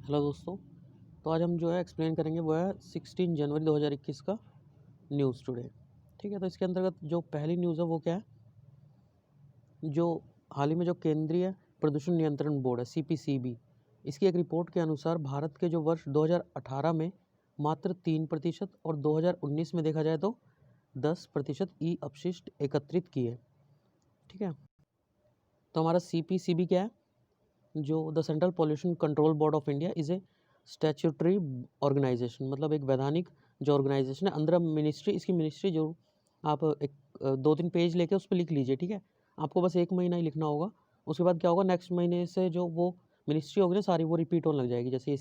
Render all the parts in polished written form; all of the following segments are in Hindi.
हेलो दोस्तों। तो आज हम जो है एक्सप्लेन करेंगे वो है 16 जनवरी 2021 का न्यूज़ टुडे। ठीक है, तो इसके अंतर्गत जो पहली न्यूज़ है वो क्या है, जो हाल ही में जो केंद्रीय प्रदूषण नियंत्रण बोर्ड है CPCB, इसकी एक रिपोर्ट के अनुसार भारत के जो वर्ष 2018 में मात्र 3% और 2019 में देखा जाए तो 10% ई अपशिष्ट एकत्रित किए। ठीक है, तो हमारा CPCB क्या है, जो the central pollution control board of India is a statutory organisation, मतलब एक वैधानिक जो ऑर्गेनाइजेशन है अंडर मिनिस्ट्री। इसकी मिनिस्ट्री जो आप एक 2-3 पेज लेके उस पर लिख लीजिए। ठीक है, आपको बस 1 महीना ही लिखना होगा। उसके बाद क्या होगा, नेक्स्ट महीने से जो वो मिनिस्ट्री होगी ना सारी, वो रिपीट होने लग जाएगी। जैसे ये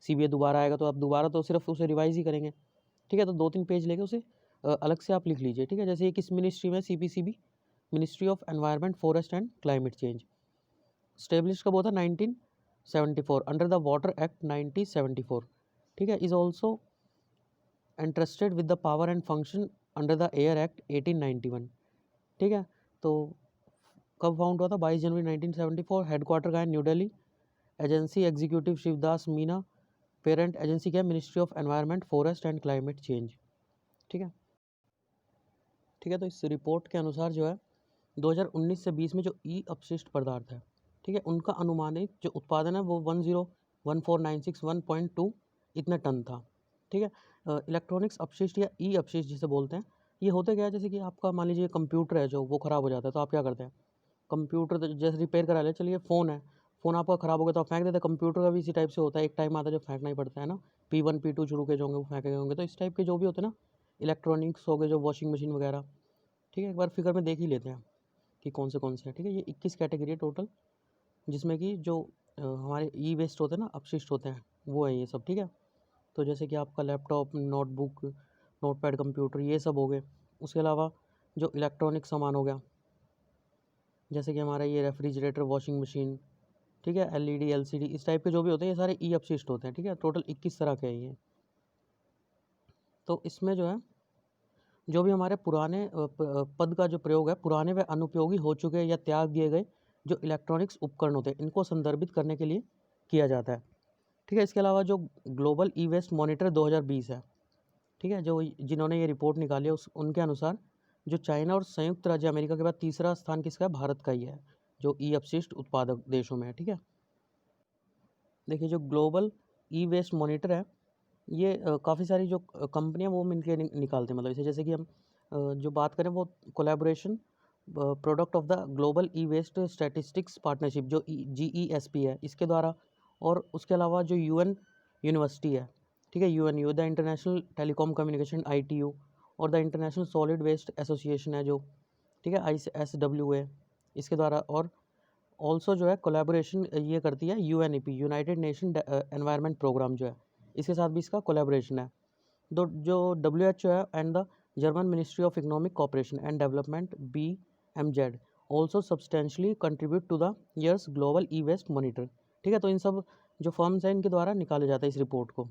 CBA दोबारा आएगा तो आप दोबारा तो सिर्फ उसे रिवाइज ही करेंगे। ठीक है, तो 2-3 पेज लेके उसे अलग से आप लिख लीजिए। ठीक है, जैसे ये किस मिनिस्ट्री में, CPCB ministry of environment, forest and climate change. Establish कब हुआ था, 1974 अंडर द वाटर एक्ट 1974। ठीक है, is also entrusted with the power and function under the air act 1891। ठीक है, तो कब फाउंड हुआ था, 22 जनवरी 1974। हेडक्वार्टर का है new Delhi. Agency executive Shivdas Meena. Parent agency क्या है, ministry of environment, forest and climate change. ठीक है, ठीक है, तो इस रिपोर्ट के अनुसार जो है 2019 से 20 में जो ई अपशिष्ट पदार्थ है, ठीक है, उनका अनुमानित जो उत्पादन है वो 101496.2 इतने टन था। ठीक है, इलेक्ट्रॉनिक्स अपशिष्ट या ई अपशिष्ट जिसे बोलते हैं, ये होते क्या है, जैसे कि आपका मान लीजिए कंप्यूटर है जो वो ख़राब हो जाता है, तो आप क्या करते हैं, कंप्यूटर तो जैसे रिपेयर करा ले, चलिए फ़ोन है, फ़ोन आपका ख़राब हो गया तो आप फेंक देते हैं। कंप्यूटर का भी इसी टाइप से होता है, एक टाइम आता है जो फेंकना ही पड़ता है ना, P1 P2 शुरू के जो होंगे वो फेंके गए होंगे। तो इस टाइप के जो भी होते हैं ना इलेक्ट्रॉनिक्स हो गए, जो वॉशिंग मशीन वगैरह, ठीक है, एक बार फिगर में देख ही लेते हैं कि कौन से हैं। ठीक है, ये 21 कैटेगरी है टोटल, जिसमें कि जो हमारे ई वेस्ट होते हैं ना, अपशिष्ट होते हैं, वो है ये सब। ठीक है, तो जैसे कि आपका लैपटॉप, नोटबुक, नोटपैड, कंप्यूटर, ये सब हो गए। उसके अलावा जो इलेक्ट्रॉनिक सामान हो गया, जैसे कि हमारा ये रेफ्रिजरेटर, वॉशिंग मशीन, ठीक है, LED LCD, इस टाइप के जो भी होते हैं ये सारे ई अपशिष्ट होते हैं। ठीक है, टोटल 21 तरह के हैं ये। तो इसमें जो है जो भी हमारे पुराने पद का जो प्रयोग है, पुराने व अनुपयोगी हो चुके या त्याग दिए गए जो इलेक्ट्रॉनिक्स उपकरण होते हैं, इनको संदर्भित करने के लिए किया जाता है। ठीक है, इसके अलावा जो ग्लोबल ई वेस्ट मॉनिटर 2020 है, ठीक है, जो जिन्होंने ये रिपोर्ट निकाली है उनके अनुसार जो चाइना और संयुक्त राज्य अमेरिका के बाद तीसरा स्थान किसका है, भारत का ही है, जो ई अपशिष्ट उत्पादक देशों में है। ठीक है, देखिए जो ग्लोबल ई वेस्ट मॉनिटर है, ये काफ़ी सारी जो कंपनियां वो मिलकर निकालते हैं, मतलब इसे, जैसे कि हम जो बात करें वो collaboration product of the global e waste statistics partnership, जो GESP है, इसके द्वारा। और उसके अलावा जो UN यूनिवर्सिटी है, ठीक है, UNU the international telecom communication ITU, और the international solid waste association है जो, ठीक है, ISWA, इसके द्वारा। और ऑल्सो जो है कोलैबोरेशन ये करती है UNEP, united nation environment programme जो है, इसके साथ भी इसका कोलैबोरेशन है। जो WHO है and the German ministry of economic cooperation and development BMZ also substantially contribute to the years global e waste monitor. ठीक है, तो इन सब जो फर्म्स हैं इनके द्वारा निकाले जाता है इस रिपोर्ट को।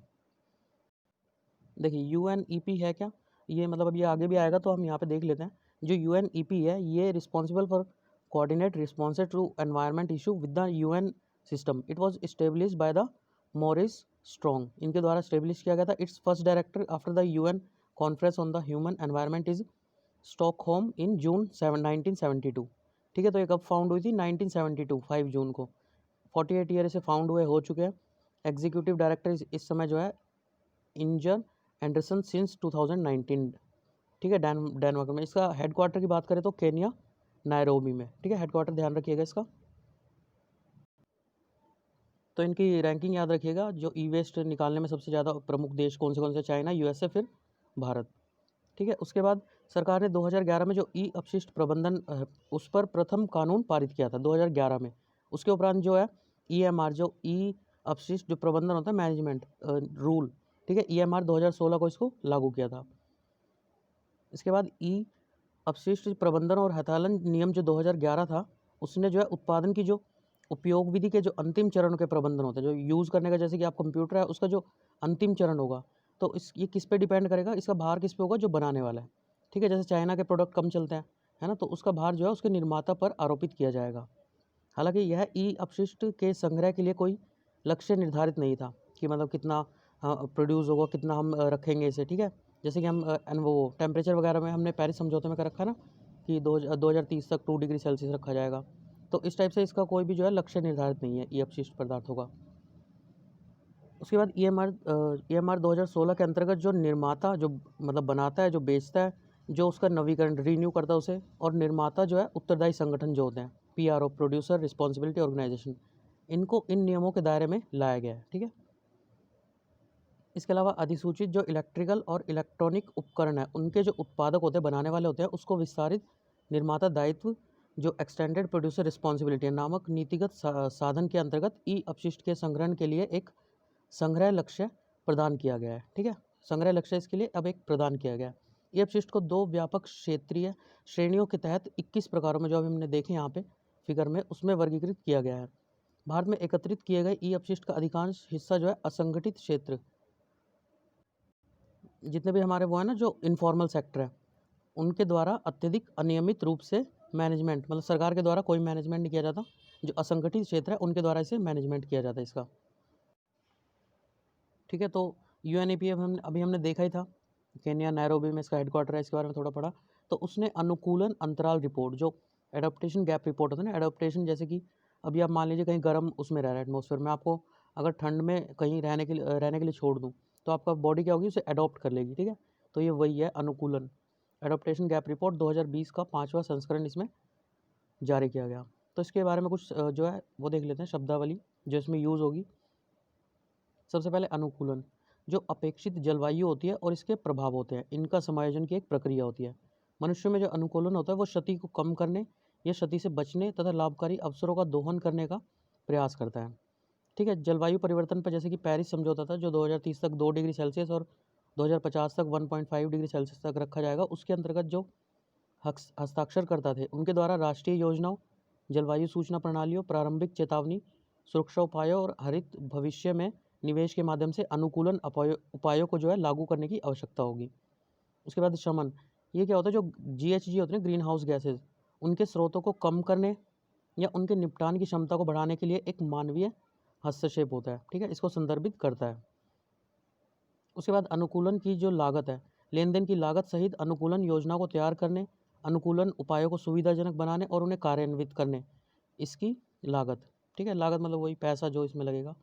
देखिए UNEP है क्या, ये मतलब अब ये आगे भी आएगा तो हम यहाँ पे देख लेते हैं। जो UNEP है ये responsible for coordinate response to environment issue with the UN system. It was established by the Maurice Strong, इनके द्वारा स्टेब्लिश किया गया था। Its first director after the UN conference on the human environment is Stockholm in June 1972। ठीक है, तो ये कब फाउंड हुई थी, 1972 5 जून को। 48 ईयर से फाउंड हुए हो चुके हैं। एग्जीक्यूटिव डायरेक्टर इस समय जो है इंजन एंडरसन सिंस 2019। ठीक है, डेनमार्क में। इसका हेडक्वार्टर की बात करें तो केनिया नायरोबी में। ठीक है, हेडक्वार्टर ध्यान रखिएगा इसका। तो इनकी रैंकिंग याद रखिएगा, जो ई वेस्ट निकालने में सबसे ज़्यादा प्रमुख देश कौन से, चाइना, USA, फिर भारत। ठीक है, उसके बाद सरकार ने 2011 में जो ई अपशिष्ट प्रबंधन उस पर प्रथम कानून पारित किया था 2011 में। उसके उपरांत जो है EMR, जो ई अपशिष्ट जो प्रबंधन होता है, मैनेजमेंट रूल, ठीक है, EMR 2016 को इसको लागू किया था। इसके बाद ई अपशिष्ट प्रबंधन और हथालन नियम जो 2011 था, उसने जो है उत्पादन की जो उपयोग विधि के जो अंतिम चरण के प्रबंधन होते हैं, जो यूज़ करने का, जैसे कि आप कंप्यूटर है उसका जो अंतिम चरण होगा, तो ये किस पे डिपेंड करेगा, इसका भार किस पे होगा, जो बनाने वाला है। ठीक है, जैसे चाइना के प्रोडक्ट कम चलते हैं, है ना, तो उसका भार जो है उसके निर्माता पर आरोपित किया जाएगा। हालांकि यह ई अपशिष्ट के संग्रह के लिए कोई लक्ष्य निर्धारित नहीं था कि मतलब कितना प्रोड्यूस होगा, कितना हम रखेंगे इसे, ठीक है। जैसे कि हम वो टेम्परेचर वगैरह में हमने पेरिस समझौते में कर रखा ना कि 2030 तक 2 डिग्री सेल्सियस रखा जाएगा। तो इस टाइप से इसका कोई भी जो है लक्ष्य निर्धारित नहीं है ई अपशिष्ट पदार्थों का। उसके बाद EMR 2016 के अंतर्गत जो निर्माता जो मतलब बनाता है, जो बेचता है, जो उसका नवीकरण रिन्यू करता है उसे, और निर्माता जो है उत्तरदायी संगठन जो होते हैं PRO, प्रोड्यूसर रिस्पॉन्सिबिलिटी ऑर्गेनाइजेशन, इनको इन नियमों के दायरे में लाया गया है, ठीक है। इसके अलावा अधिसूचित जो इलेक्ट्रिकल और इलेक्ट्रॉनिक उपकरण है उनके जो उत्पादक होते हैं, बनाने वाले होते हैं, उसको विस्तारित निर्माता दायित्व जो एक्सटेंडेड प्रोड्यूसर रिस्पॉन्सिबिलिटी नामक नीतिगत साधन के अंतर्गत ई अपशिष्ट के संग्रहण के लिए एक संग्रह लक्ष्य प्रदान किया गया है, ठीक है। संग्रह लक्ष्य इसके लिए अब एक प्रदान किया गया है। ई अपशिष्ट को 2 व्यापक क्षेत्रीय श्रेणियों के तहत 21 प्रकारों में, जो अभी हमने देखे यहाँ पे फिगर में, उसमें वर्गीकृत किया गया है। भारत में एकत्रित किए गए ई अपशिष्ट का अधिकांश हिस्सा जो है असंगठित क्षेत्र, जितने भी हमारे वो है ना जो इनफॉर्मल सेक्टर है, उनके द्वारा अत्यधिक अनियमित रूप से मैनेजमेंट, मतलब सरकार के द्वारा कोई मैनेजमेंट नहीं किया जाता, जो असंगठित क्षेत्र है उनके द्वारा इसे मैनेजमेंट किया जाता है इसका, ठीक है। तो UNEP अभी हमने देखा ही था, केन्या नैरोबी में इसका हेडक्वार्टर है, इसके बारे में थोड़ा पढ़ा। तो उसने अनुकूलन अंतराल रिपोर्ट, जो एडप्टेशन गैप रिपोर्ट होता है ना, एडप्टेशन जैसे कि अभी आप मान लीजिए कहीं गर्म उसमें रह रहा है एटमॉस्फेयर में, आपको अगर ठंड में कहीं रहने के लिए छोड़ दूँ तो आपका बॉडी क्या होगी, उसे अडॉप्ट कर लेगी, ठीक है। तो ये वही है अनुकूलन, एडप्टेशन गैप रिपोर्ट 2020 का 5वां संस्करण इसमें जारी किया गया। तो इसके बारे में कुछ जो है वो देख लेते हैं शब्दावली जो इसमें यूज़ होगी। सबसे पहले अनुकूलन, जो अपेक्षित जलवायु होती है और इसके प्रभाव होते हैं, इनका समायोजन की एक प्रक्रिया होती है। मनुष्य में जो अनुकूलन होता है वो क्षति को कम करने या क्षति से बचने तथा लाभकारी अवसरों का दोहन करने का प्रयास करता है, ठीक है। जलवायु परिवर्तन पर जैसे कि पेरिस समझौता था जो 2030 तक 2 डिग्री सेल्सियस और 2050 तक 1.5 डिग्री सेल्सियस तक रखा जाएगा, उसके अंतर्गत जो हस्ताक्षरकर्ता थे उनके द्वारा राष्ट्रीय योजनाओं, जलवायु सूचना प्रणालियों, प्रारंभिक चेतावनी, सुरक्षा उपायों और हरित भविष्य में निवेश के माध्यम से अनुकूलन उपायों को जो है लागू करने की आवश्यकता होगी। उसके बाद शमन, ये क्या होता है, जो GHG होते हैं ग्रीन हाउस गैसेज, उनके स्रोतों को कम करने या उनके निपटान की क्षमता को बढ़ाने के लिए एक मानवीय हस्तक्षेप होता है, ठीक है, इसको संदर्भित करता है। उसके बाद अनुकूलन की जो लागत है, लेन देन की लागत सहित अनुकूलन योजना को तैयार करने, अनुकूलन उपायों को सुविधाजनक बनाने और उन्हें कार्यान्वित करने, इसकी लागत, ठीक है। लागत मतलब वही पैसा जो इसमें लगेगा।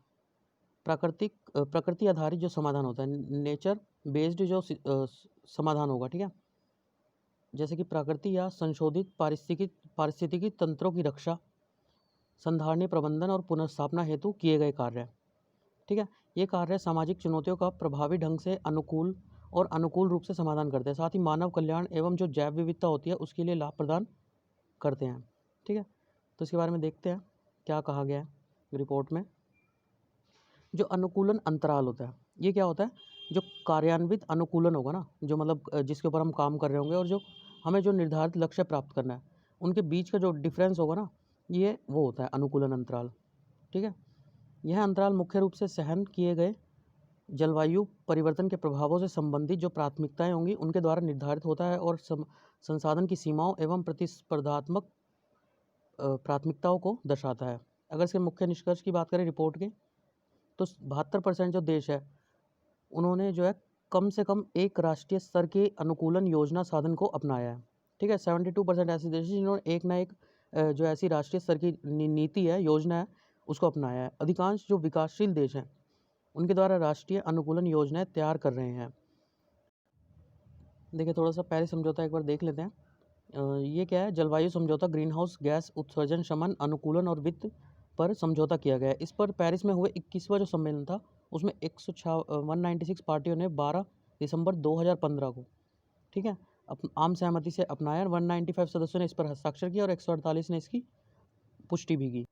प्रकृति आधारित जो समाधान होता है, नेचर बेस्ड जो समाधान होगा, ठीक है, जैसे कि प्रकृति या संशोधित पारिस्थितिकी तंत्रों की रक्षा, संधारणीय प्रबंधन और पुनर्स्थापना हेतु किए गए कार्य, ठीक है। ये कार्य सामाजिक चुनौतियों का प्रभावी ढंग से अनुकूल रूप से समाधान करते हैं, साथ ही मानव कल्याण एवं जो जैव विविधता होती है उसके लिए लाभ प्रदान करते हैं, ठीक है। तो इसके बारे में देखते हैं क्या कहा गया है रिपोर्ट में। जो अनुकूलन अंतराल होता है, ये क्या होता है, जो कार्यान्वित अनुकूलन होगा ना, जो मतलब जिसके ऊपर हम काम कर रहे होंगे और जो हमें जो निर्धारित लक्ष्य प्राप्त करना है, उनके बीच का जो डिफरेंस होगा ना, ये वो होता है अनुकूलन अंतराल, ठीक है। यह अंतराल मुख्य रूप से सहन किए गए जलवायु परिवर्तन के प्रभावों से संबंधित जो प्राथमिकताएं होंगी उनके द्वारा निर्धारित होता है और संसाधन की सीमाओं एवं प्रतिस्पर्धात्मक प्राथमिकताओं को दर्शाता है। अगर इसके मुख्य निष्कर्ष की बात करें रिपोर्ट के, तो 72% जो देश है उन्होंने जो है कम से कम एक राष्ट्रीय स्तर के अनुकूलन योजना साधन को अपनाया है, ठीक है। 72% ऐसे देश हैं जिन्होंने एक ना एक जो ऐसी राष्ट्रीय स्तर की नीति है, योजना है, उसको अपनाया है। अधिकांश जो विकासशील देश हैं उनके द्वारा राष्ट्रीय अनुकूलन योजनाएं तैयार कर रहे हैं। देखिए थोड़ा सा पेरिस समझौता एक बार देख लेते हैं। ये क्या है, जलवायु समझौता, ग्रीन हाउस गैस उत्सर्जन शमन, अनुकूलन और वित्त पर समझौता किया गया है। इस पर पेरिस में हुए 21वां जो सम्मेलन था उसमें 196 पार्टियों ने 12 दिसंबर 2015 को, ठीक है, आम सहमति से अपनाया। 195 सदस्यों ने इस पर हस्ताक्षर किया और 148 ने इसकी पुष्टि भी की,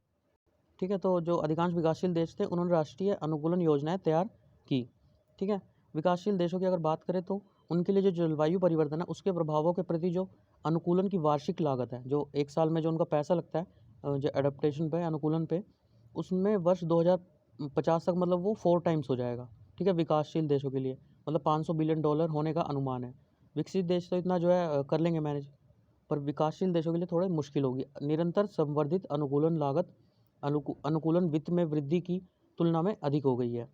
ठीक है। तो जो अधिकांश विकासशील देश थे उन्होंने राष्ट्रीय अनुकूलन योजनाएं तैयार की, ठीक है। विकासशील देशों की अगर बात करें तो उनके लिए जो जलवायु परिवर्तन है उसके प्रभावों के प्रति जो अनुकूलन की वार्षिक लागत है, जो एक साल में जो उनका पैसा लगता है जो एडेप्टेशन पे, अनुकूलन पे, उसमें वर्ष 2050 तक मतलब वो 4 टाइम्स हो जाएगा, ठीक है। विकासशील देशों के लिए मतलब $500 बिलियन होने का अनुमान है। विकसित देश तो इतना जो है कर लेंगे मैनेज, पर विकासशील देशों के लिए थोड़ा मुश्किल होगी। निरंतर संवर्धित अनुकूलन लागत, अनुकूलन वित्त में वृद्धि की तुलना में अधिक हो गई है।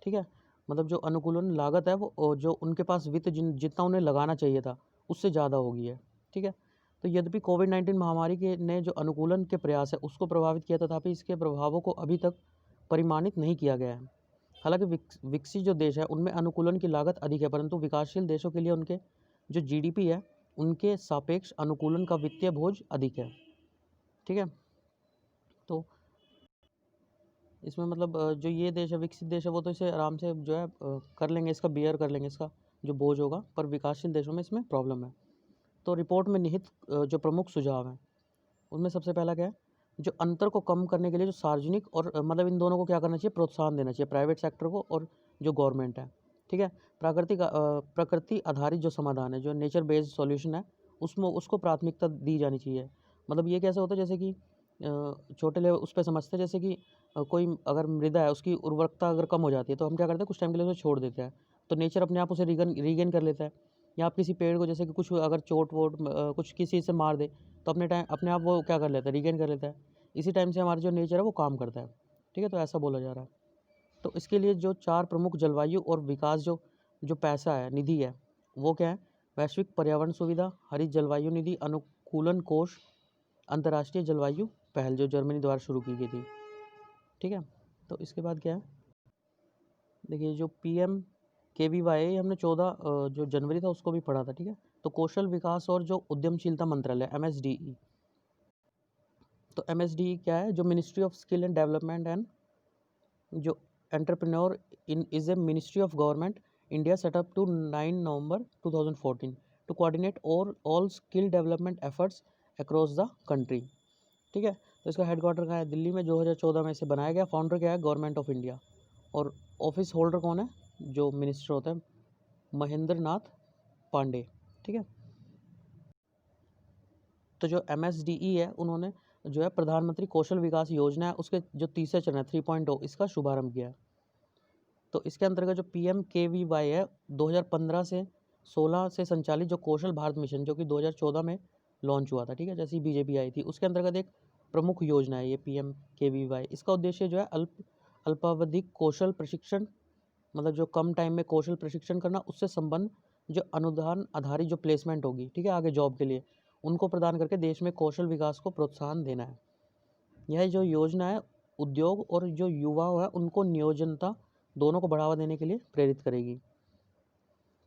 ठीक है, मतलब जो अनुकूलन लागत है वो जो उनके पास वित्त जितना उन्हें लगाना चाहिए था उससे ज़्यादा हो गई है। ठीक है, तो यद्यपि कोविड-19 महामारी के ने जो अनुकूलन के प्रयास है उसको प्रभावित किया, तथापि इसके प्रभावों को अभी तक परिमाणित नहीं किया गया है। हालांकि विकसित जो देश है उनमें अनुकूलन की लागत अधिक है, परंतु विकासशील देशों के लिए उनके जो जीडीपी है उनके सापेक्ष अनुकूलन का वित्तीय बोझ अधिक है। ठीक है, तो इसमें मतलब जो ये देश है, विकसित देश है, वो तो इसे आराम से जो है कर लेंगे, इसका बियर कर लेंगे, इसका जो बोझ होगा, पर विकासशील देशों में इसमें प्रॉब्लम है। तो रिपोर्ट में निहित जो प्रमुख सुझाव हैं उनमें सबसे पहला क्या है, जो अंतर को कम करने के लिए जो सार्वजनिक और मतलब इन दोनों को क्या करना चाहिए, प्रोत्साहन देना चाहिए, प्राइवेट सेक्टर को और जो गवर्नमेंट है। ठीक है, प्रकृति आधारित जो समाधान है, जो नेचर बेस्ड सॉल्यूशन है, उसमें उसको प्राथमिकता दी जानी चाहिए। मतलब ये कैसे होता है, जैसे कि छोटे लेवल उस पर समझते हैं, जैसे कि कोई अगर मृदा है उसकी उर्वरकता अगर कम हो जाती है तो हम क्या करते हैं, कुछ टाइम के लिए उसे छोड़ देते हैं, तो नेचर अपने आप उसे रीगेन कर लेता है। या आप किसी पेड़ को जैसे कि कुछ अगर चोट वोट कुछ किसी से मार दे तो अपने आप वो क्या कर लेता है, रीगेन कर लेता है। इसी टाइम से हमारा जो नेचर है वो काम करता है। ठीक है, तो ऐसा बोला जा रहा है। तो इसके लिए जो 4 प्रमुख जलवायु और विकास जो जो पैसा है, निधि है, वो क्या है, वैश्विक पर्यावरण सुविधा, हरित जलवायु निधि, अनुकूलन कोष, अंतर्राष्ट्रीय जलवायु पहल जो जर्मनी द्वारा शुरू की गई थी। ठीक है, तो इसके बाद क्या है, देखिए जो PMKVY हमने 14 जो जनवरी था उसको भी पढ़ा था। ठीक है, तो कौशल विकास और जो उद्यमशीलता मंत्रालय MSDE, तो MSDE क्या है, जो ministry of skill and development and जो entrepreneur in is a ministry of government India setup to 9 November 2014 to coordinate all skill development efforts across the country. ठीक है, तो इसका हेडक्वार्टर कहाँ है, दिल्ली में, 2014 में इसे बनाया गया। फाउंडर क्या है, गवर्नमेंट ऑफ इंडिया, और ऑफिस होल्डर कौन है, जो मिनिस्टर होता है, महेंद्र नाथ पांडे। ठीक है, तो जो MSDE है उन्होंने जो है प्रधानमंत्री कौशल विकास योजना है उसके जो तीसरे चरण है 3.0 इसका शुभारंभ किया है। तो इसके अंतर्गत जो PMKVY है 2015 से 16 से संचालित जो कौशल भारत मिशन जो कि 2014 में लॉन्च हुआ था। ठीक है, जैसे ही बीजेपी आई थी उसके अंतर्गत एक प्रमुख योजना है ये PMKVY। इसका उद्देश्य जो है अल्पावधिक कौशल प्रशिक्षण, मतलब जो कम टाइम में कौशल प्रशिक्षण करना, उससे संबंध जो अनुदान आधारित जो प्लेसमेंट होगी, ठीक है, आगे जॉब के लिए, उनको प्रदान करके देश में कौशल विकास को प्रोत्साहन देना है। यह जो योजना है उद्योग और जो युवा है उनको नियोजनता दोनों को बढ़ावा देने के लिए प्रेरित करेगी।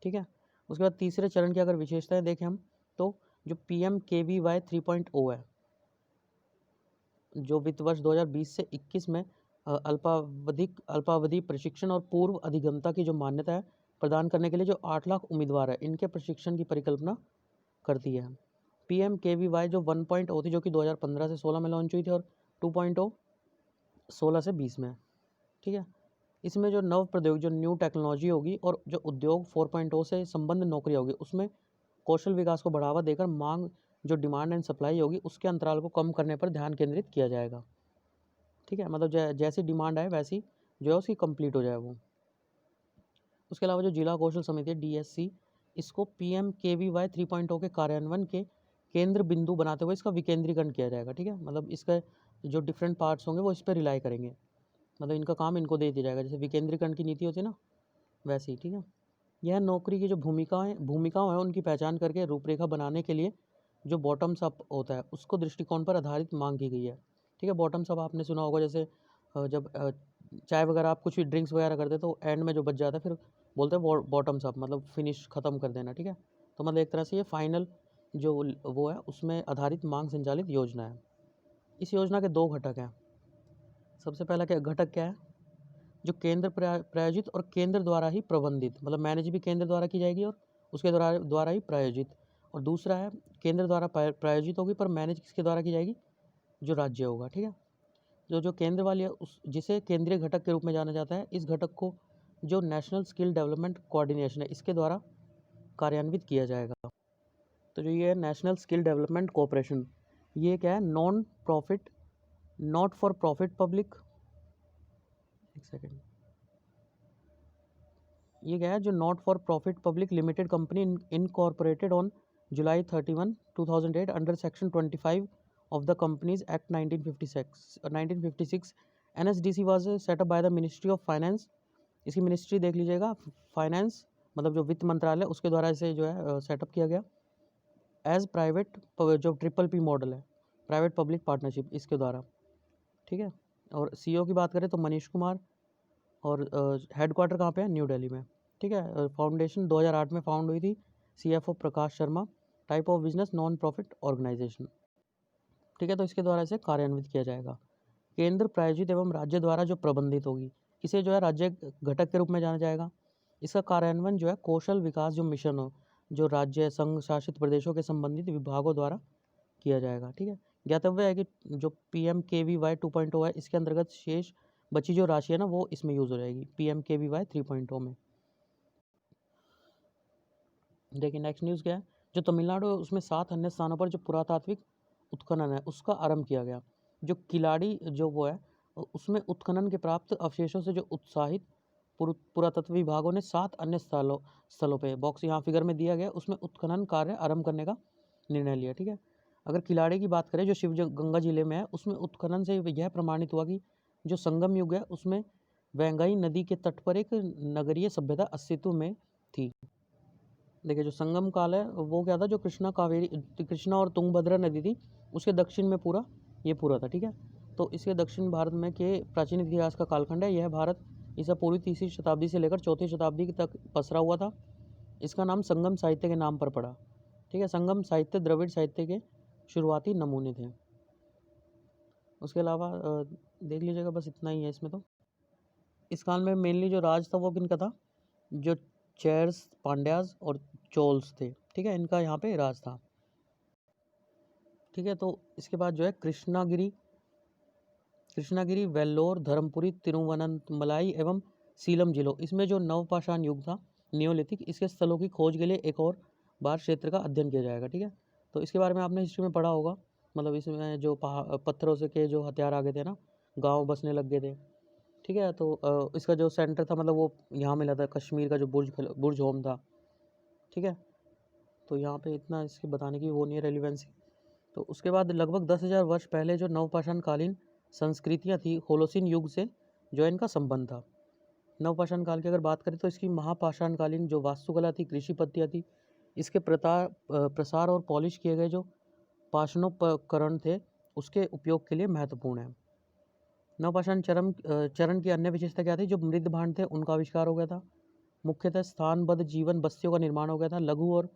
ठीक है, उसके बाद तीसरे चरण की अगर विशेषताएं देखें हम, तो जो PMKVY 3.0 है, जो वित्त वर्ष 2020 से 21 में अल्पावधि प्रशिक्षण और पूर्व अधिगमता की जो मान्यता है प्रदान करने के लिए जो 8 लाख उम्मीदवार है इनके प्रशिक्षण की परिकल्पना करती है। PMKVY जो 1.0 थी जो कि 2015 से 16 में लॉन्च हुई थी, और 2.0 16 से 20 में। ठीक है, इसमें जो नव प्रौद्योगिकी जो न्यू टेक्नोलॉजी होगी और जो उद्योग 4.0 से संबंध नौकरियाँ होगी उसमें कौशल विकास को बढ़ावा देकर मांग जो डिमांड एंड सप्लाई होगी उसके अंतराल को कम करने पर ध्यान केंद्रित किया जाएगा। ठीक है, मतलब जैसी डिमांड आए वैसी जो है उसकी कंप्लीट हो जाए वो। उसके अलावा जो जिला कौशल समिति है DSC, इसको PMKVY 3.0 के कार्यान्वयन के केंद्र बिंदु बनाते हुए इसका विकेंद्रीकरण किया जाएगा। ठीक है, मतलब इसका जो डिफरेंट पार्ट्स होंगे वो इस पर रिलाई करेंगे, मतलब इनका काम इनको दे दिया जाएगा, जैसे विकेंद्रीकरण की नीति होती है ना वैसे ही। ठीक है, यह नौकरी की जो भूमिकाओं हैं उनकी पहचान करके रूपरेखा बनाने के लिए जो बॉटम्स अप होता है उसको दृष्टिकोण पर आधारित मांग की गई है। ठीक है, बॉटम्स अप आपने सुना होगा, जैसे जब चाय वगैरह आप कुछ भी ड्रिंक्स वगैरह करते तो एंड में जो बच जाता है फिर बोलते हैं बॉटम्स अप, मतलब फिनिश ख़त्म कर देना। ठीक है, तो मतलब एक तरह से ये फाइनल जो वो है उसमें आधारित मांग संचालित योजना है। इस योजना के 2 घटक हैं। सबसे पहला क्या घटक क्या है, जो केंद्र प्रायोजित और केंद्र द्वारा ही प्रबंधित, मतलब मैनेज भी केंद्र द्वारा की जाएगी और उसके द्वारा ही प्रायोजित। और दूसरा है केंद्र द्वारा प्रायोजित होगी पर मैनेज किसके द्वारा की जाएगी, जो राज्य होगा। ठीक है, जो केंद्र वाली है उस जिसे केंद्रीय घटक के रूप में जाना जाता है, इस घटक को जो नेशनल स्किल डेवलपमेंट कोऑर्डिनेशन है इसके द्वारा कार्यान्वित किया जाएगा। तो जो ये नेशनल स्किल डेवलपमेंट कोऑपरेशन, ये क्या है, नॉट फॉर प्रॉफिट पब्लिक, एक सेकेंड, ये क्या है, जो not for profit public limited company incorporated on July 31 2008 under section 25 of the companies act 1956 NSDC was setup by the ministry of finance, इसकी मिनिस्ट्री देख लीजिएगा, फाइनेंस मतलब जो वित्त मंत्रालय उसके द्वारा इसे जो है सेटअप किया गया। एज प्राइवेट, जो PPP मॉडल है, प्राइवेट पब्लिक पार्टनरशिप, इसके द्वारा, ठीक है। और CEO की बात करें तो मनीष कुमार, और हेडक्वार्टर कहाँ पे है, न्यू दिल्ली में, ठीक है। फाउंडेशन 2008 में फाउंड हुई थी, CFO Prakash Sharma, type of business non profit organisation, ठीक है। तो इसके द्वारा इसे कार्यान्वित किया जाएगा। केंद्र प्रायोजित एवं राज्य द्वारा जो प्रबंधित होगी, इसे जो है राज्य घटक के रूप में जाना जाएगा। इसका कार्यान्वयन जो है कौशल विकास जो मिशन हो, जो राज्य संघ शासित प्रदेशों के संबंधित विभागों द्वारा किया जाएगा, ठीक है। ज्ञातव्य है कि जो PMKVY 2.0 है, इसके अंतर्गत शेष बची जो राशि है ना, वो इसमें यूज हो जाएगी PMKVY 3.0 में। देखिए नेक्स्ट न्यूज़ क्या है, जो तमिलनाडु है उसमें 7 अन्य स्थानों पर जो पुरातात्विक उत्खनन है उसका आरंभ किया गया। जो किलाड़ी जो वो है उसमें उत्खनन के प्राप्त अवशेषों से जो उत्साहित पुरातत्व विभागों ने 7 अन्य स्थलों पे, बॉक्स यहाँ फिगर में दिया गया, उसमें उत्खनन कार्य आरंभ करने का निर्णय लिया, ठीक है। अगर किलाड़ी की बात करें जो शिवगंगा जिले में है, उसमें उत्खनन से यह प्रमाणित हुआ कि जो संगम युग है उसमें वैंगई नदी के तट पर एक नगरीय सभ्यता अस्तित्व में थी। देखिए जो संगम काल है वो क्या था, जो कृष्णा और तुंगभद्रा नदी थी उसके दक्षिण में पूरा था, ठीक है। तो इसके दक्षिण भारत में के प्राचीन इतिहास का कालखंड है। यह भारत ईसा पूर्व 3वीं शताब्दी से लेकर 4वीं शताब्दी तक पसरा हुआ था। इसका नाम संगम साहित्य के नाम पर पड़ा, ठीक है। संगम साहित्य द्रविड़ साहित्य के शुरुआती नमूने थे। उसके अलावा देख लीजिएगा, बस इतना ही है इसमें। तो इस काल में मेनली जो राज था वो किनका था, जो चेर्स, पांड्याज और चोल्स थे, ठीक है, इनका यहाँ पे राज था, ठीक है। तो इसके बाद जो है कृष्णागिरी, वेल्लोर, धर्मपुरी, तिरुवनंतमलाई एवं सीलम जिलों, इसमें जो नवपाषाण युग था, नियोलिथिक, इसके स्थलों की खोज के लिए एक और बार क्षेत्र का अध्ययन किया जाएगा, ठीक है। तो इसके बारे में आपने हिस्ट्री में पढ़ा होगा, मतलब इसमें जो पत्थरों से के जो हथियार आ गए थे ना, गाँव बसने लग गए थे, ठीक है। तो इसका जो सेंटर था मतलब वो यहाँ मिला था, कश्मीर का जो बुर्ज होम था, ठीक है। तो यहाँ पे इतना इसके बताने की वो नहीं है रेलिवेंसी। तो उसके बाद लगभग 10,000 वर्ष पहले जो नवपाषाण कालीन संस्कृतियाँ थी, होलोसिन युग से जो इनका संबंध था। नवपाषाण काल की अगर बात करें तो इसकी महापाषाण कालीन जो वास्तुकला थी, कृषि पद्धतियाँ थी, इसके प्रसार और पॉलिश किए गए जो पाषाणोपकरण थे उसके उपयोग के लिए महत्वपूर्ण है। नवपाषाण चरण की अन्य विशेषता क्या थी, जो मृद भांड थे उनका आविष्कार हो गया था। मुख्यतः स्थानबद्ध जीवन बस्तियों का निर्माण हो गया था। लघु और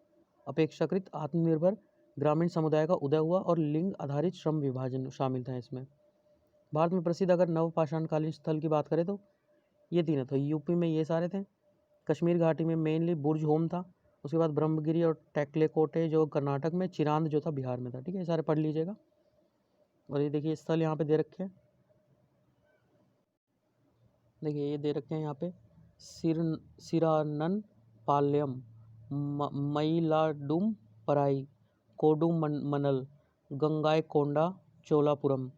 अपेक्षाकृत आत्मनिर्भर ग्रामीण समुदाय का उदय हुआ और लिंग आधारित श्रम विभाजन शामिल था इसमें। भारत में प्रसिद्ध अगर नवपाषाणकालीन स्थल की बात करें तो ये तीन थे। यूपी में ये सारे थे, कश्मीर घाटी में मेनली बुर्ज होम था, उसके बाद ब्रह्मगिरी और टेकलेकोटे जो कर्नाटक में, चिरांद जो था बिहार में था, ठीक है। ये सारे पढ़ लीजिएगा। और ये देखिए स्थल यहाँ पे दे रखे हैं, देखिए ये दे रखे हैं यहाँ पे, सिरानन पाल्यम, मयिलाडुम पराई, कोडुमनल, गंगाईकोंडा, चोलापुरम,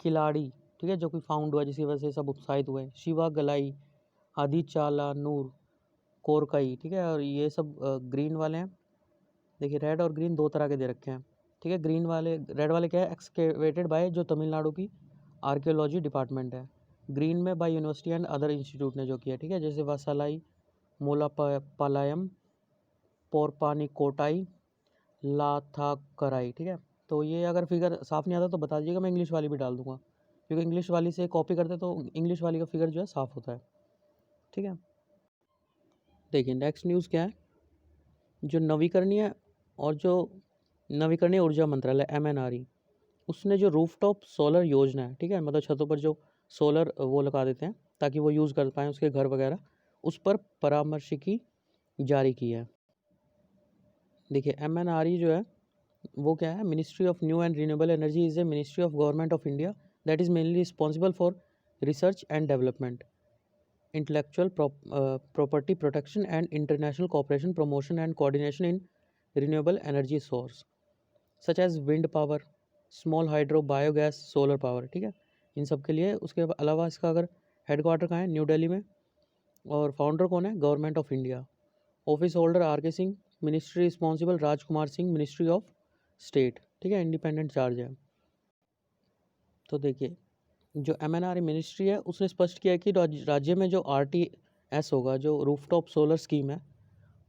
किलाड़ी, ठीक है, जो कि फाउंड हुआ जिसकी वजह से सब उत्साहित हुए, शिवा गलाई, आदिचालानूर, कोरकई, ठीक है। और ये सब ग्रीन वाले हैं। देखिए रेड और ग्रीन दो तरह के दे रखे हैं, ठीक है। रेड वाले क्या है, एक्सकेवेटेड बाय जो तमिलनाडु की आर्कियोलॉजी डिपार्टमेंट है। ग्रीन में by university and other institute ने जो किया, ठीक है, जैसे वसालाई, मोलापालायम, पोरपानीकोटाई, लाथाकराई, ठीक है। तो ये अगर फिगर साफ़ नहीं आता तो बता दीजिएगा, मैं इंग्लिश वाली भी डाल दूंगा, क्योंकि इंग्लिश वाली से कॉपी करते तो इंग्लिश वाली का फिगर जो है साफ़ होता है, ठीक है। देखिए नेक्स्ट न्यूज़ क्या है, जो नवीकरणीय ऊर्जा मंत्रालय MNRE, उसने जो रूफटॉप सोलर योजना है, ठीक है, मतलब छतों पर जो सोलर वो लगा देते हैं ताकि वो यूज़ कर पाएँ उसके घर वगैरह, उस पर परामर्शिकी जारी की है। देखिए MNRE जो है वो क्या है, ministry of new and renewable energy is a ministry of government of India that is mainly responsible for research and development, intellectual property protection and international cooperation, promotion and coordination in renewable energy source such as wind power, small hydro, biogas, solar power, ठीक है, इन सब के लिए। उसके अलावा इसका अगर हेडक्वार्टर कहाँ है, न्यू दिल्ली में, और फाउंडर कौन है, government of India. Office holder RK Singh, ministry responsible Rajkumar Singh, ministry of state, ठीक है, इंडिपेंडेंट चार्ज है। तो देखिए जो MNRE मिनिस्ट्री है उसने स्पष्ट किया है कि राज्य में जो RTS होगा, जो रूफटॉप सोलर स्कीम है,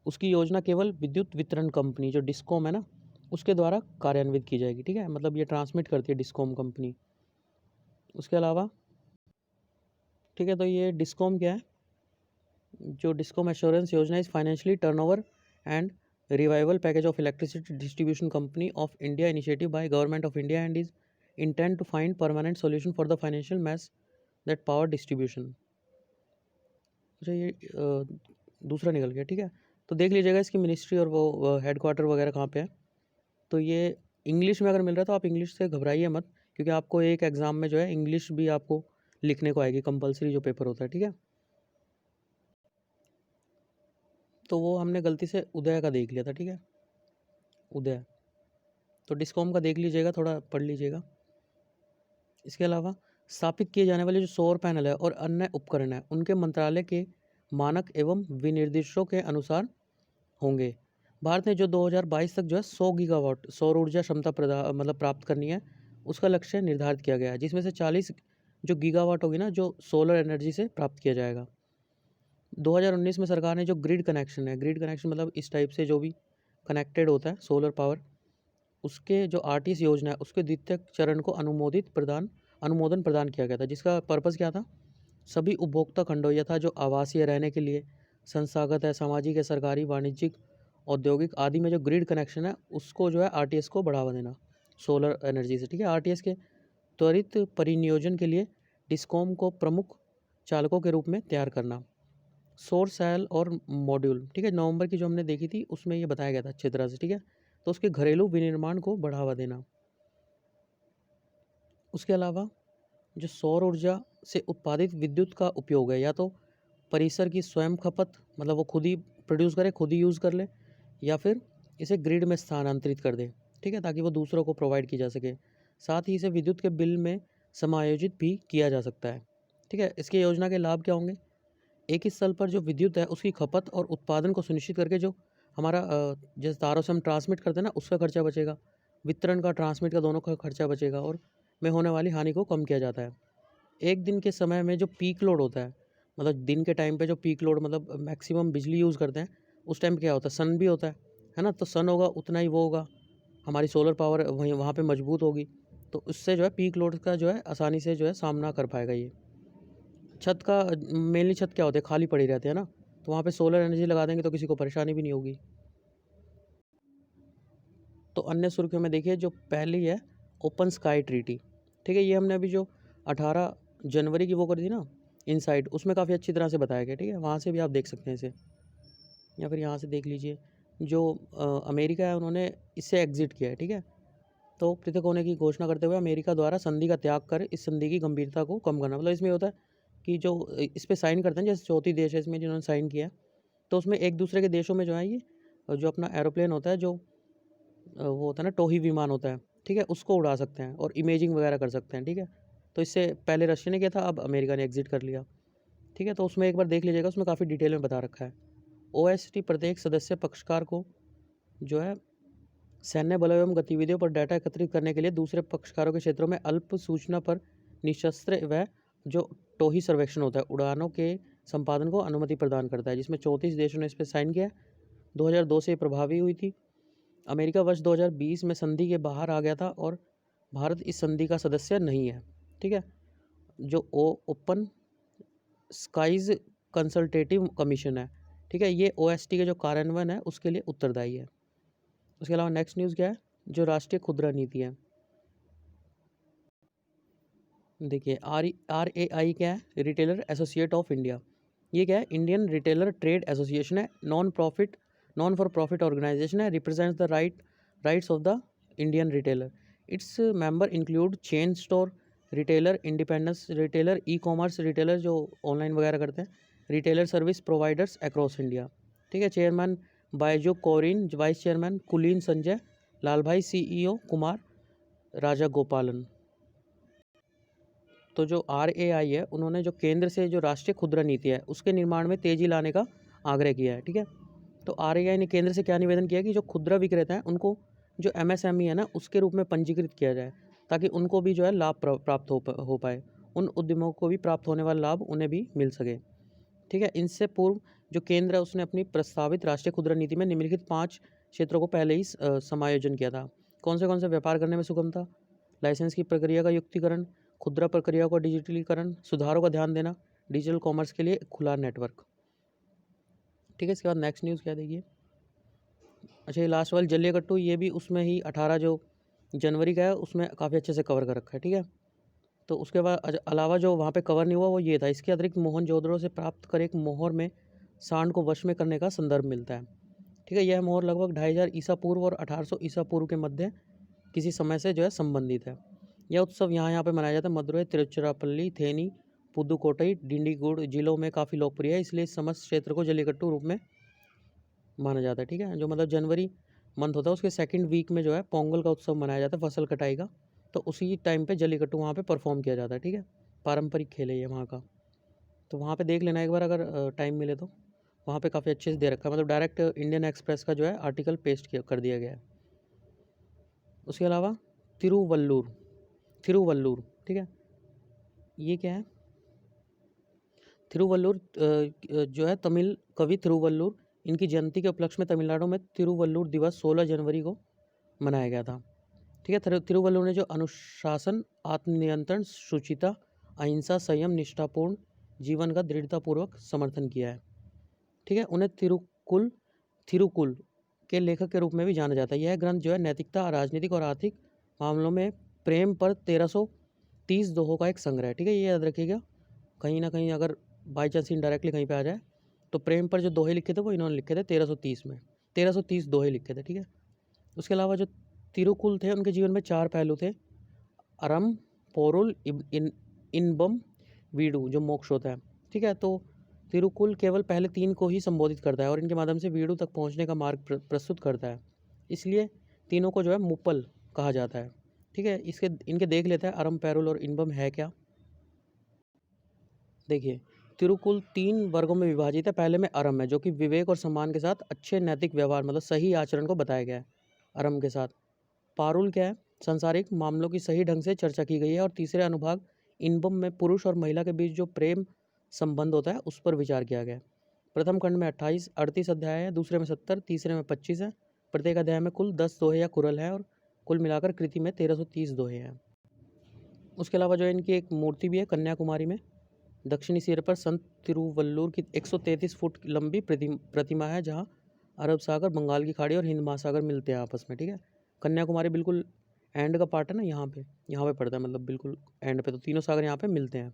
उसकी योजना केवल विद्युत वितरण कंपनी जो डिस्कॉम है ना, उसके द्वारा कार्यान्वित की जाएगी। ठीक है, मतलब ये ट्रांसमिट करती है डिस्कॉम कंपनी। उसके अलावा ठीक है, तो ये डिस्कॉम क्या है, जो discom assurance Yojana is financially turnover and revival package of electricity distribution company of India initiative by government of India and is intend to find permanent solution for the financial mess that power distribution. अच्छा, ये दूसरा निकल गया। ठीक है, तो देख लीजिएगा इसकी मिनिस्ट्री और वो हेडक्वार्टर वगैरह कहाँ पे है। तो ये इंग्लिश में अगर मिल रहा है तो आप इंग्लिश से घबराइए मत, क्योंकि आपको एक एग्ज़ाम में जो है इंग्लिश भी आपको लिखने को आएगी, कंपलसरी जो पेपर होता है। ठीक है, तो वो हमने गलती से उदय का देख लिया था। ठीक है, उदय, तो डिस्कॉम का देख लीजिएगा, थोड़ा पढ़ लीजिएगा। इसके अलावा स्थापित किए जाने वाले जो सौर पैनल है और अन्य उपकरण है, उनके मंत्रालय के मानक एवं विनिर्देशों के अनुसार होंगे। भारत ने जो 2022 तक जो है 100 गीगावाट सौर ऊर्जा क्षमता मतलब प्राप्त करनी है, उसका लक्ष्य निर्धारित किया गया है, जिसमें से 40 जो गीगावाट होगी ना, जो सोलर एनर्जी से प्राप्त किया जाएगा। 2019 में सरकार ने जो ग्रिड कनेक्शन है, ग्रिड कनेक्शन मतलब इस टाइप से जो भी कनेक्टेड होता है सोलर पावर, उसके जो RTS योजना है उसके द्वितीय चरण को अनुमोदन प्रदान किया गया था, जिसका पर्पज़ क्या था, सभी उपभोक्ता खंडों यथा जो आवासीय, रहने के लिए, संस्थागत है, सामाजिक है, सरकारी, वाणिज्यिक, औद्योगिक आदि में जो ग्रिड कनेक्शन है उसको जो है RTS को बढ़ावा देना सोलर एनर्जी से। ठीक है, RTS के त्वरित परिनियोजन के लिए डिस्कॉम को प्रमुख चालकों के रूप में तैयार करना। सौर सेल और मॉड्यूल, ठीक है, नवंबर की जो हमने देखी थी उसमें ये बताया गया था अच्छी तरह से। ठीक है, तो उसके घरेलू विनिर्माण को बढ़ावा देना। उसके अलावा जो सौर ऊर्जा से उत्पादित विद्युत का उपयोग है, या तो परिसर की स्वयं खपत, मतलब वो खुद ही प्रोड्यूस करे, खुद ही यूज़ कर ले, या फिर इसे ग्रिड में स्थानांतरित कर दे। ठीक है, ताकि वो दूसरों को प्रोवाइड की जा सके। साथ ही इसे विद्युत के बिल में समायोजित भी किया जा सकता है। ठीक है, इसके योजना के लाभ क्या होंगे, एक ही स्थल पर जो विद्युत है उसकी खपत और उत्पादन को सुनिश्चित करके जो हमारा जैसे तारों से हम ट्रांसमिट करते हैं ना, उसका खर्चा बचेगा, वितरण का, ट्रांसमिट का, दोनों का खर्चा बचेगा, और में होने वाली हानि को कम किया जाता है। एक दिन के समय में जो पीक लोड होता है, मतलब दिन के टाइम पे जो पीक लोड मतलब मैक्सिमम बिजली यूज़ करते हैं, उस टाइम क्या होता है, सन भी होता है ना, तो सन होगा उतना ही वो होगा, हमारी सोलर पावर वहीं वहाँ पे मजबूत होगी, तो उससे जो है पीक लोड का जो है आसानी से जो है सामना कर पाएगा ये। छत का मेनली छत क्या होते हैं, खाली पड़ी रहती है ना, तो वहाँ पे सोलर एनर्जी लगा देंगे तो किसी को परेशानी भी नहीं होगी। तो अन्य सुर्खियों में देखिए, जो पहली है ओपन स्काई ट्रीटी। ठीक है, ये हमने अभी जो 18 जनवरी की वो करी थी ना इनसाइड, उसमें काफ़ी अच्छी तरह से बताया गया। ठीक है, वहाँ से भी आप देख सकते हैं इसे, या फिर यहाँ से देख लीजिए। जो अमेरिका है उन्होंने इससे एग्जिट किया है। ठीक है, तो पृथक होने की घोषणा करते हुए अमेरिका द्वारा संधि का त्याग कर इस संधि की गंभीरता को कम करना, मतलब इसमें होता है कि जो इस पे साइन करते हैं, जैसे 34 देश है इसमें जिन्होंने साइन किया है, तो उसमें एक दूसरे के देशों में जो है ये जो अपना एरोप्लेन होता है, जो वो होता है ना टोही विमान होता है, ठीक है, उसको उड़ा सकते हैं और इमेजिंग वगैरह कर सकते हैं। ठीक है, तो इससे पहले रशिया ने किया था, अब अमेरिका ने एग्जिट कर लिया। ठीक है, तो उसमें एक बार देख लीजिएगा, उसमें काफ़ी डिटेल में बता रखा है। OST प्रत्येक सदस्य पक्षकार को जो है सैन्य बलों एवं गतिविधियों पर डाटा एकत्रित करने के लिए दूसरे पक्षकारों के क्षेत्रों में अल्प सूचना पर निशस्त्र व जो टोही सर्वेक्षण होता है उड़ानों के संपादन को अनुमति प्रदान करता है, जिसमें 34 देशों ने इस पर साइन किया है। 2002 से प्रभावी हुई थी। अमेरिका वर्ष 2020 में संधि के बाहर आ गया था और भारत इस संधि का सदस्य नहीं है। ठीक है, जो ओपन स्काइज कंसल्टेटिव कमीशन है, ठीक है, ये OST के जो कार्यान्वयन है उसके लिए उत्तरदायी है। उसके अलावा नेक्स्ट न्यूज़ क्या है, जो राष्ट्रीय खुदरा नीति है, देखिए RAI क्या है, रिटेलर एसोसिएट ऑफ इंडिया। ये क्या है, इंडियन रिटेलर ट्रेड एसोसिएशन है, नॉन फॉर प्रॉफिट ऑर्गेनाइजेशन है, represents the rights of the Indian retailer. Its member include chain store retailer, independence retailer, e-commerce retailer जो ऑनलाइन वगैरह करते हैं, retailer service providers across India. ठीक है, chairman Byju Korin, vice chairman Kulin Sanjay लाल भाई, CEO कुमार राजा गोपालन। तो जो RAI है उन्होंने जो केंद्र से जो राष्ट्रीय खुदरा नीति है उसके निर्माण में तेजी लाने का आग्रह किया है। ठीक है, तो RAI ने केंद्र से क्या निवेदन किया कि जो खुदरा विक्रेता है उनको जो MSME है ना उसके रूप में पंजीकृत किया जाए, ताकि उनको भी जो है लाभ प्राप्त हो पाए, उन उद्यमों को भी प्राप्त होने वाला लाभ उन्हें भी मिल सके। ठीक है, इनसे पूर्व जो केंद्र है उसने अपनी प्रस्तावित राष्ट्रीय खुदरा नीति में निम्नलिखित 5 क्षेत्रों को पहले ही समायोजन किया था। कौन से व्यापार करने में सुगमता, लाइसेंस की प्रक्रिया का युक्तिकरण, खुदरा प्रक्रिया का डिजिटलीकरण, सुधारों का ध्यान देना, डिजिटल कॉमर्स के लिए एक खुला नेटवर्क। ठीक है, इसके बाद नेक्स्ट न्यूज़ क्या देखिए। अच्छा, ये लास्ट वाली जल्लीकट्टू, ये भी उसमें ही 18 जो जनवरी का है उसमें काफ़ी अच्छे से कवर कर रखा है। ठीक है, तो उसके बाद अलावा जो वहाँ पे कवर नहीं हुआ वो ये था। इसके अतिरिक्त मोहनजोदड़ो से प्राप्त कर एक मोहर में सांड को वश में करने का संदर्भ मिलता है। ठीक है, यह मोहर लगभग 2500 ईसा पूर्व और 1800 ईसा पूर्व के मध्य किसी समय से जो है संबंधित है। यह उत्सव यहाँ पे मनाया जाता है। मदुरई, तिरुचिरापल्ली, थेनी, पुदुकोट्टई, डिंडीगुड़ जिलों में काफ़ी लोकप्रिय है, इसलिए इस समस्त क्षेत्र को जल्लीकट्टू रूप में माना जाता है। ठीक है, जो मतलब जनवरी मंथ होता है उसके सेकंड वीक में जो है पोंगल का उत्सव मनाया जाता है, फसल कटाई का। तो उसी टाइम पे जल्लीकट्टू वहाँ पे परफॉर्म किया जाता है। ठीक है, पारंपरिक खेल है ये वहाँ का, तो वहाँ पे देख लेना एक बार अगर टाइम मिले तो। वहाँ पे काफ़ी अच्छे से दे रखा है, मतलब डायरेक्ट इंडियन एक्सप्रेस का जो है आर्टिकल पेस्ट कर दिया गया है। उसके अलावा तिरुवल्लुर, तिरुवल्लुर, ठीक है, ये क्या है? तिरुवल्लुर जो है तमिल कवि तिरुवल्लुर, इनकी जयंती के उपलक्ष्य में तमिलनाडु में तिरुवल्लुर दिवस 16 जनवरी को मनाया गया था। ठीक है, तिरुवल्लुर ने जो अनुशासन, आत्मनियंत्रण, शुचिता, अहिंसा, संयम, निष्ठापूर्ण जीवन का दृढ़तापूर्वक समर्थन किया है। ठीक है, उन्हें थिरुकुल के लेखक के रूप में भी जाना जाता है। यह ग्रंथ जो है नैतिकता, राजनीतिक और आर्थिक मामलों में प्रेम पर 1330 दोहों का एक संग्रह है। ठीक है, ये याद रखिएगा, कहीं ना कहीं अगर बाई चांस इनडायरेक्टली कहीं पे आ जाए तो प्रेम पर जो दोहे लिखे थे वो इन्होंने लिखे थे 1330 में, 1330 दोहे लिखे थे। ठीक है, उसके अलावा जो तिरुकुल थे उनके जीवन में 4 पहलू थे। अरम, पोरुल, इनबम, वीडू, जो मोक्ष होता है। ठीक है, तो तिरुकुल केवल पहले 3 को ही संबोधित करता है और इनके माध्यम से वीडू तक पहुंचने का मार्ग प्रस्तुत करता है, इसलिए तीनों को जो है मुपल कहा जाता है। ठीक है, इनके देख लेते हैं अरम, पैरुल और इनबम है क्या। देखिए, तिरुकुल 3 वर्गों में विभाजित है। पहले में अरम है, जो कि विवेक और सम्मान के साथ अच्छे नैतिक व्यवहार मतलब सही आचरण को बताया गया है अरम के साथ। पारुल क्या है? संसारिक मामलों की सही ढंग से चर्चा की गई है। और तीसरे अनुभाग इनबम में पुरुष और महिला के बीच जो प्रेम संबंध होता है उस पर विचार किया गया है। प्रथम खंड में 38 अध्याय है, दूसरे में 70, तीसरे में 25 है। प्रत्येक अध्याय में कुल 10 दोहे या कुरल है और कुल मिलाकर कृति में 1330 दोहे हैं। उसके अलावा जो है इनकी एक मूर्ति भी है कन्याकुमारी में। दक्षिणी सिरे पर संत तिरुवल्लुर की 133 फुट लंबी प्रतिमा है, जहाँ अरब सागर, बंगाल की खाड़ी और हिंद महासागर मिलते हैं आपस में। ठीक है, कन्याकुमारी बिल्कुल एंड का पार्ट है ना, यहाँ पे पड़ता है, मतलब बिल्कुल एंड पे, तो तीनों सागर यहाँ पे मिलते हैं।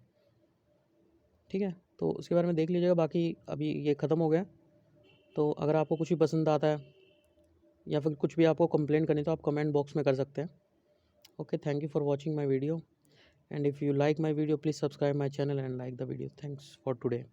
ठीक है, तो उसके बारे में देख लीजिएगा। बाकी अभी ये ख़त्म हो गया, तो अगर आपको कुछ भी पसंद आता है या फिर कुछ भी आपको कंप्लेंट करनी तो आप कमेंट बॉक्स में कर सकते हैं। Okay, thank you for watching my video, and if you like my video, please subscribe my channel and like the video. Thanks for today.